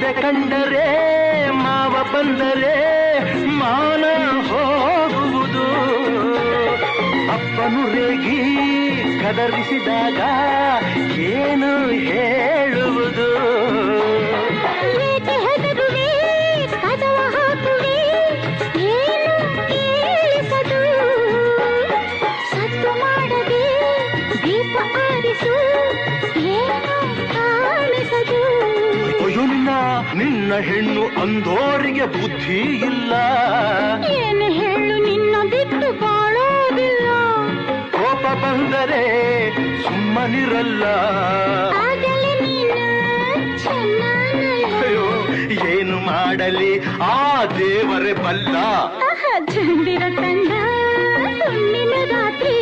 ಅತ್ತೆ ಕಂಡರೆ ಮಾವ ಬಂದರೆ ಮಾನ ಹೋಗುವುದು. ಅಪ್ಪನು ರೇಗಿ ಕದರಿಸಿದಾಗ ಏನು ಹೇಳುವುದು? ಕದವ ಹಾಕುವೆ ಏನು ಕೇಳಿಸದು. ಸದ್ದು ಮಾಡದೆ ದೀಪ ಆರಿಸು ಏನು ಕಾಣಿಸದು. ಅಯ್ಯೋ ನಿನ್ನ ಹೆಣ್ಣು ಅಂದೋರಿಗೆ ಬುದ್ಧಿ ಇಲ್ಲ. ಏನು ಹೇಳು ನಿನ್ನ ಬಿಟ್ಟು ಬಾಳೋದಿಲ್ಲ. ಕೋಪ ಬಂದರೆ ಸುಮ್ಮನಿರಲ್ಲ. ಅಯ್ಯೋ ಏನು ಮಾಡಲಿ ಆ ದೇವರೇ ಬಲ್ಲ. ಚಂದಿರ ತಂದ ಹುಣ್ಣಿಮೆ ರಾತ್ರಿ